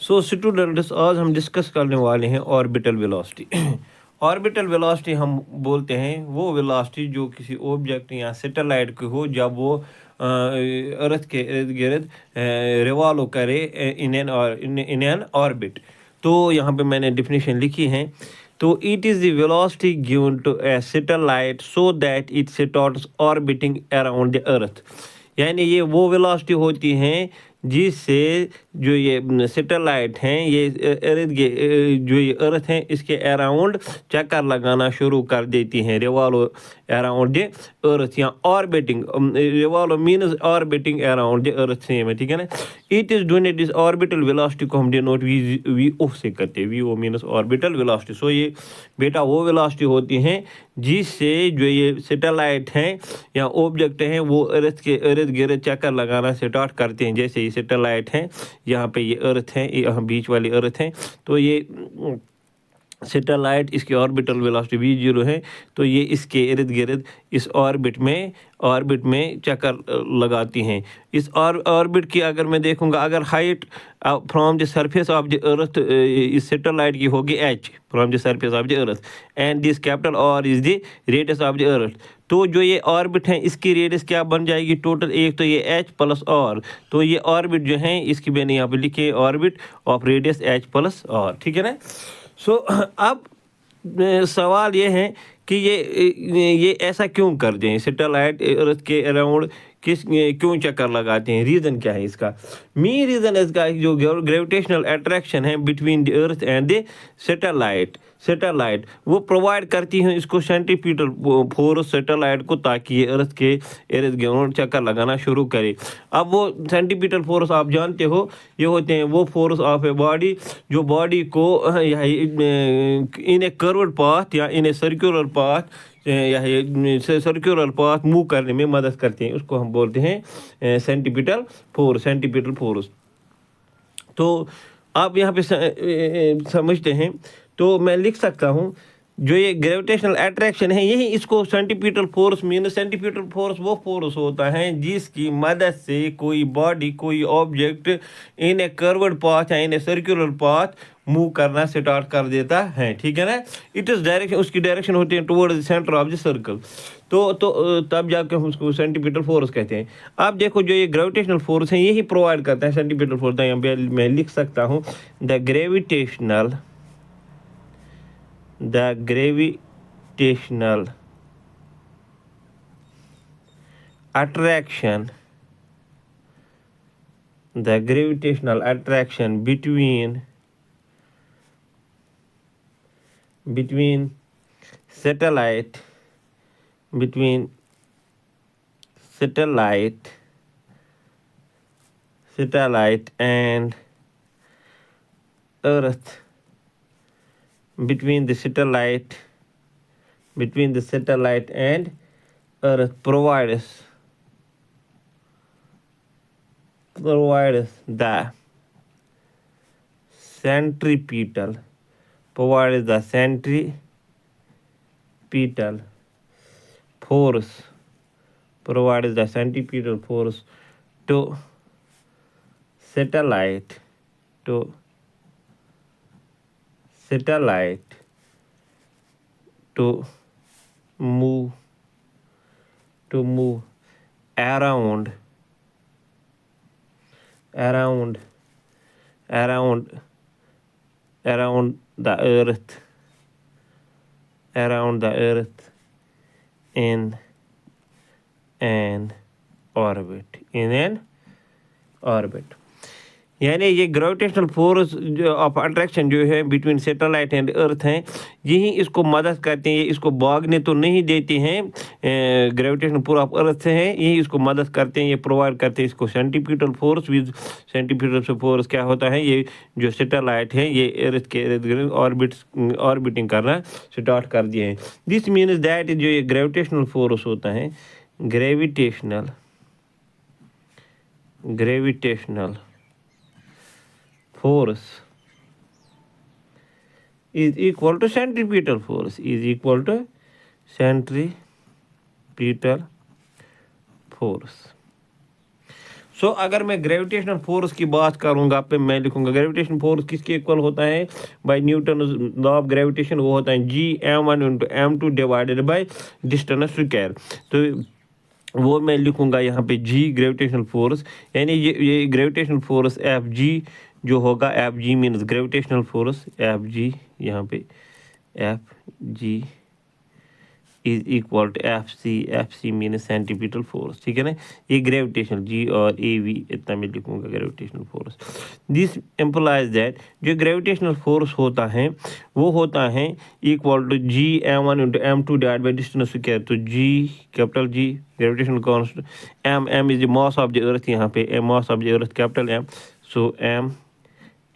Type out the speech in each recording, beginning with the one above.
So students, आज हम discuss करने वाले हैं ऑर्बिटल वेलोसिटी। ऑर्बिटल वेलोसिटी हम बोलते हैं वो वेलोसिटी जो किसी ऑब्जेक्ट या सैटेलाइट की हो जब वो अर्थ के इर्द गिर्द रिवॉल्व करे इन एन ऑर्बिट। तो यहाँ पे मैंने डिफिनीशन लिखी है। तो it is the velocity given to a satellite so that it starts orbiting around the earth. यानी ये वो वेलोसिटी होती हैं जिससे जो ये सैटेलाइट हैं ये इर्द जो ये अर्थ हैं इसके अराउंड चक्कर लगाना शुरू कर देती हैं, रिवॉल्व अराउंड द अर्थ या orbiting. Revolve means orbiting around the earth same है, ठीक है ना। इट इज डोनेट इस ऑर्बिटल वेलोसिटी को हम डिनोट वी ओ से करते हैं। V O means orbital velocity. So ये बेटा वो वेलोसिटी होती हैं जिससे जो ये सैटेलाइट हैं या ऑब्जेक्ट हैं वो अर्थ के इर्द गिर्द चक्कर लगाना स्टार्ट करते हैं। जैसे ये सैटेलाइट हैं, यहाँ पे ये अर्थ है, यहाँ बीच वाली अर्थ है, तो ये सैटेलाइट इसकी ऑर्बिटल वेलोसिटी v0 है। तो ये इसके इर्द गिर्द इस ऑर्बिट में चक्कर लगाती हैं। इस ऑर्बिट की अगर मैं देखूंगा, अगर height from the surface of the अर्थ इस सैटेलाइट की होगी h from the surface of the earth and this capital r is the radius of the अर्थ। तो जो ये ऑर्बिट है इसकी रेडियस क्या बन जाएगी टोटल, एक तो ये h प्लस r। तो ये ऑर्बिट जो है इसकी मैंने यहाँ पे लिखी orbit of radius h plus r, ठीक है ना। सो अब सवाल ये है कि ये ऐसा क्यों कर दें, सैटेलाइट अर्थ के अराउंड क्यों चक्कर लगाते हैं, रीज़न क्या है इसका। मेन रीज़न इसका जो ग्रेविटेशनल अट्रैक्शन है between the earth and the satellite वो प्रोवाइड करती हैं इसको सेंट्रीपिटल फोर्स सैटेलाइट को, ताकि ये अर्थ के इर्द गिर्द चक्कर लगाना शुरू करे। अब वो सेंट्रीपिटल फोर्स आप जानते हो, ये होते हैं वो फोर्स ऑफ ए बॉडी जो बॉडी को इन ए कर्व्ड पाथ या इन ए सर्कुलर पाथ या सर्कुलर पाथ मूव करने में मदद करते हैं। उसको हम बोलते हैं सेंट्रीपिटल फोर्स। तो आप यहाँ पे समझते हैं, तो मैं लिख सकता हूँ जो ये ग्रेविटेशनल अट्रैक्शन है यही इसको centripetal force mean. Centripetal force वो फोर्स होता है जिसकी मदद से कोई बॉडी कोई object in A curved path या इन ए सर्कुलर पाथ मूव करना स्टार्ट कर देता है, ठीक है ना। इट इज़ डायरेक्शन, उसकी डायरेक्शन होती है toward the centre of the circle. तो तब जाके हम उसको सेंट्रीपिटल फोर्स कहते हैं। अब देखो जो ये ग्रेविटेशनल फोर्स है यही प्रोवाइड करता है सेंट्रीपिटल फोर्स। यहाँ पे मैं लिख सकता हूँ the gravitational attraction between satellite and earth, between the satellite and earth provides the centripetal force to satellite to move around the earth in an orbit। यानी ये ग्रेविटेशनल फोर्स जो ऑफ अट्रैक्शन जो है बिटवीन सैटेलाइट एंड अर्थ हैं यही इसको मदद करते हैं। इसको भागने तो नहीं देते हैं, ग्रेविटेशनल पुल ऑफ अर्थ से हैं यही इसको मदद करते हैं, ये प्रोवाइड करते हैं इसको centripetal force. With centripetal force क्या होता है, ये जो सैटेलाइट है ये अर्थ के इर्द गिर्द ऑर्बिटिंग करना स्टार्ट कर दिए हैं। दिस मीन्स दैट जो ये ग्रेविटेशनल फोर्स होता है gravitational force is equal to centripetal force सो अगर मैं ग्रेविटेशनल फोर्स की बात करूंगा पे मैं लिखूंगा ग्रेविटेशनल फोर्स किसके इक्वल होता है by Newton law of gravitation, वो होता है G m1 into m2 divided by distance square. तो वो मैं लिखूंगा यहाँ पे G ग्रेविटेशनल फोर्स, यानी ये ग्रेविटेशनल फोर्स Fg जो होगा, Fg means gravitational force Fg, यहाँ पे Fg is equal to F C mean centimetre force, ठीक है ना। ये ग्रेविटेशनल जी और ए वी इतना मैं लिखूंगा gravitational force. This implies that जो ग्रेविटेशनल फोर्स होता है वो होता है equal to G m1 into m2 divide by distance square. तो G capital G gravitational constant, m is the mass of the earth, यहाँ पे mass of the earth capital M, so m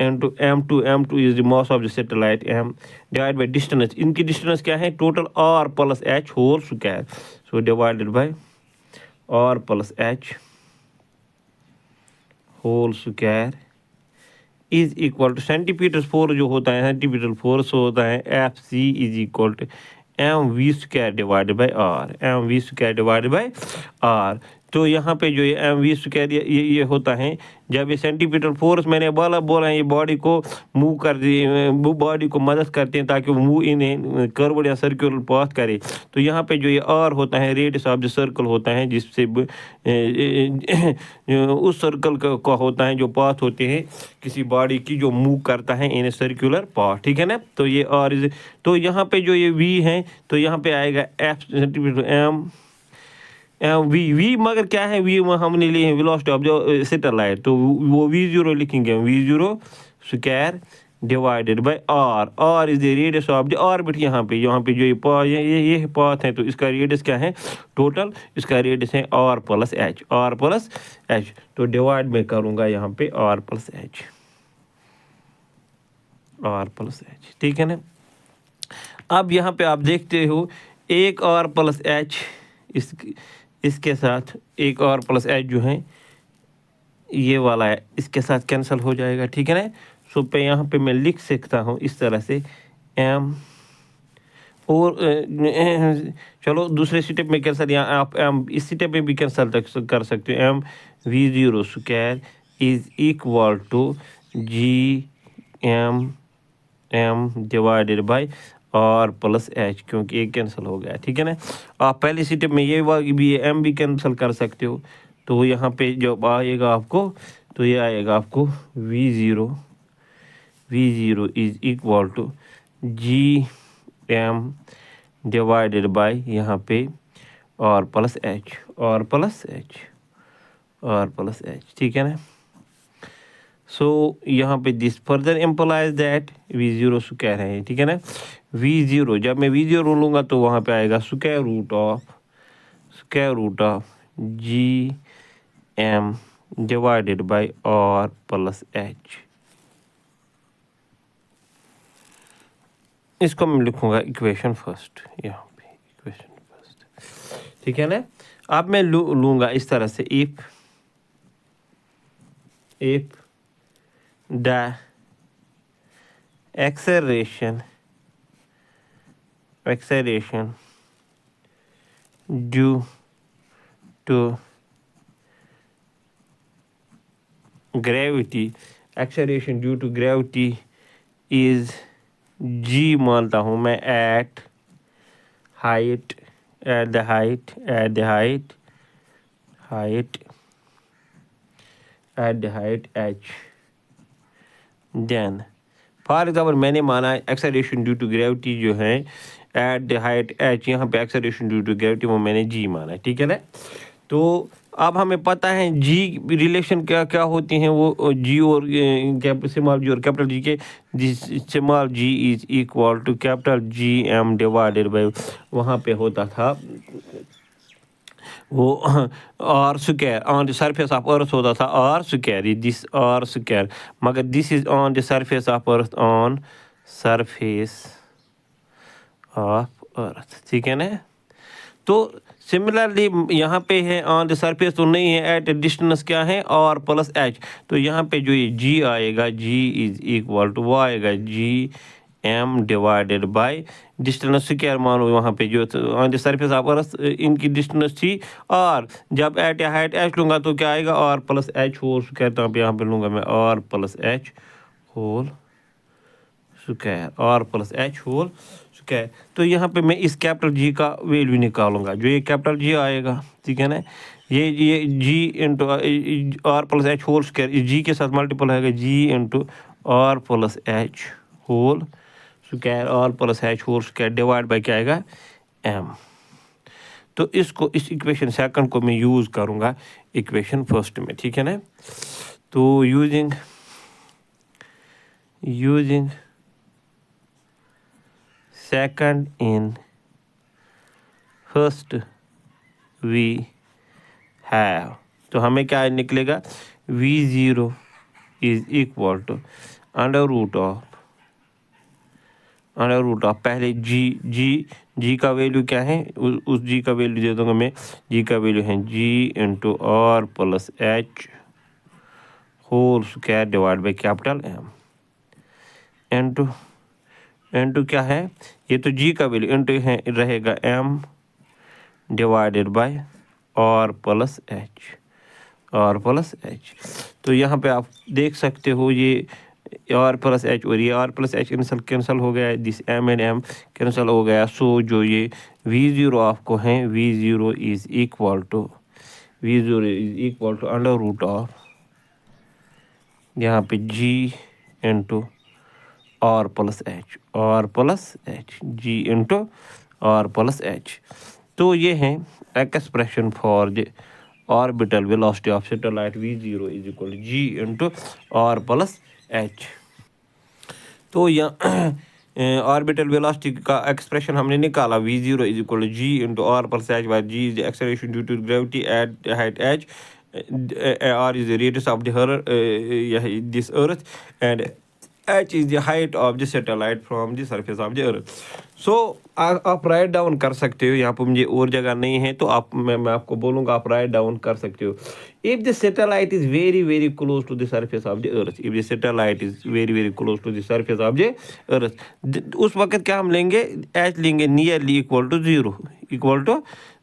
into m2 is the mass of the satellite m divided by distance, इनकी distance क्या है total r plus h whole square, so divided by r plus h whole square is equal to centimetre force जो होता है, centimetre force होता है F C is equal to mv square divided by r, mv square divided by r। तो यहाँ पे जो ये mv स्क्वायर ये होता है जब ये सेंटीमीटर फोर्स मैंने बोला है ये बॉडी को मूव कर बॉडी को मदद करते हैं ताकि वो मूव इन कर्व या सर्कुलर पाथ करे। तो यहाँ पे जो ये r होता है रेडियस ऑफ द सर्कल होता है, जिससे उस सर्कल का होता है जो पाथ होते हैं किसी बॉडी की जो मूव करता है इन सर्कुलर पाथ, ठीक है ना। तो ये r तो यहाँ पे जो ये v है तो यहाँ पे आएगा f सेंटीमीटर m वी मगर क्या है वी हमने लिए हैं वेलोसिटी ऑफ जो सैटेलाइट, तो वो v0 लिखेंगे v0 square divided by r is the radius of the orbit. यहाँ पे जो ये पाथ है तो इसका रेडियस क्या है टोटल, इसका रेडियस है r प्लस h, तो डिवाइड में करूँगा यहाँ पे r प्लस h, ठीक है ना। अब यहाँ पे आप देखते हो एक r प्लस h इसके साथ एक और प्लस एच जो है ये वाला है इसके साथ कैंसिल हो जाएगा, ठीक है ना। सो पे यहाँ पे मैं लिख सकता हूँ इस तरह से m, और चलो दूसरे स्टेप में कैंसिल, यहाँ आप m इस स्टेप में भी कैंसिल कर सकते हो, m v0 square is equal to G m divided by r plus h, क्योंकि एक कैंसिल हो गया, ठीक है ना। आप पहले स्टेप में ये भी m भी कैंसिल कर सकते हो, तो यहाँ पे जब आएगा आपको तो ये आएगा आपको v0 is equal to G m divided by यहाँ पे r प्लस h, ठीक है ना। सो यहाँ पे this further implies that v0 square है, ठीक है ना। v0 जब मैं v0 लूँगा तो वहाँ पे आएगा square root of G m divided by r plus h। इसको मैं लिखूँगा इक्वेशन फर्स्ट, यहाँ पे इक्वेशन फर्स्ट, ठीक है ना। अब मैं लूँगा इस तरह से if the acceleration due to gravity is g मानता हूँ मैं at the height h, then for example मैंने माना एक्सेलरेशन ड्यू टू ग्रेविटी जो है एट द हाइट h, यहाँ पे एक्सेलरेशन ड्यू टू ग्रेविटी वो मैंने g माना, ठीक है ना। तो अब हमें पता है g रिलेशन क्या होती हैं, वो g और स्मॉल g और कैपिटल g के, small g is equal to capital G m divided by वहाँ पे होता था वो r square on the surface of earth होता था r square, this r square, मगर this is on the surface of earth, on surface of earth, ठीक है ना। तो सिमिलरली यहाँ पे है ऑन द सरफेस तो नहीं है, एट डिस्टेंस क्या है r प्लस h, तो यहाँ पे जो ये g आएगा g इज इक्वल टू वो आएगा G m divided by distance square मानो वहाँ पे जो ऑन द सरफेस ऑफ अर्थ इनकी डिस्टेंस थी और जब एट या हाइट h लूँगा तो क्या आएगा r plus H whole square, तो यहाँ पे लूँगा मैं r plus H whole square, r plus H whole square. तो यहाँ पे मैं इस कैपिटल G का वैल्यू निकालूंगा, जो ये कैपिटल G आएगा, ठीक है ना, ये G into r plus H whole square, इस G के साथ मल्टीपल आएगा G into r plus H whole square, r plus H whole square divide by क्या आएगा m। तो इसको इस इक्वेशन सेकंड को मैं यूज़ करूँगा इक्वेशन फर्स्ट में, ठीक है ना। तो using second in first we have, तो हमें क्या निकलेगा v0 is equal to under root of पहले g का वैल्यू क्या है, उस g का वैल्यू दे दूंगा मैं, g का वैल्यू है g into r plus H whole square divide by capital m into क्या है, ये तो g का वैल्यू इंटू है रहेगा m divided by r plus H. तो यहाँ पे आप देख सकते हो ये r प्लस एच और ये r प्लस एच कैंसल हो गया, this m and m cancel हो गया। सो जो ये v0 आपको है, v0 is equal to under root of यहाँ पे g into r plus H g into r plus H. तो ये है expression for the orbital velocity of satellite v0 is equal g into r plus H. तो यहाँ orbital velocity का expression हमने निकाला, v0 is equal g into r plus H, bye g is the acceleration due to gravity at height h, r is the radius of this earth, and h is the height of the satellite from the surface of the earth. So आप write down कर सकते हो, यहाँ पर मुझे और जगह नहीं है तो मैं आपको बोलूँगा आप राइट डाउन कर सकते हो। If the satellite is very close to the surface of the earth, if the satellite is very close to the surface of the earth, उस वक्त क्या हम लेंगे, h लेंगे नियरली इक्वल टू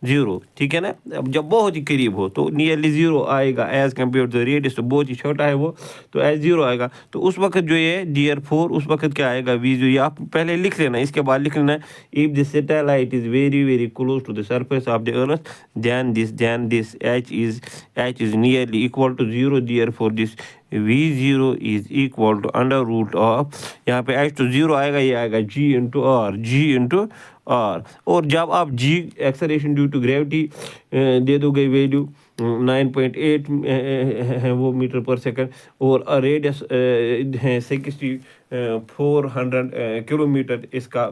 जीरो, ठीक है ना। अब जब बहुत ही करीब हो तो नियरली जीरो आएगा, एज कम्पेयर टू रेडियस तो बहुत ही छोटा है वो, तो एज जीरो आएगा। तो उस वक्त जो ये देयरफॉर उस वक्त क्या आएगा v0, ये आप पहले लिख लेना, इसके बाद लिख लेना if the satellite is very close to the surface of the earth then this h is nearly equal to zero, therefore this v0 is equal to under root of, यहाँ पे h तो जीरो आएगा, ये आएगा g into r। और जब आप g acceleration due to gravity दे दोगे वैल्यू 9.8 है वो मीटर पर सेकंड, और रेडियस है 6400 किलोमीटर, इसका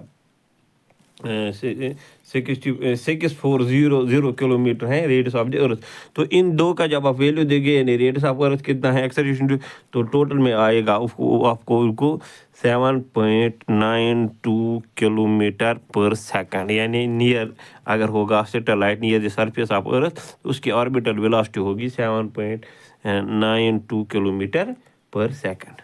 6400 किलोमीटर है रेडियस ऑफ द अर्थ। तो इन दो का जब आप वैल्यू देंगे, यानी रेडियस ऑफ अर्थ कितना है, एक्सेलरेशन, तो टोटल में आएगा आपको 7.92 किलोमीटर पर सेकंड, यानी नियर अगर होगा satellite near the surface of अर्थ तो उसकी ऑर्बिटल वेलोसिटी होगी 7.92 किलोमीटर पर सेकंड।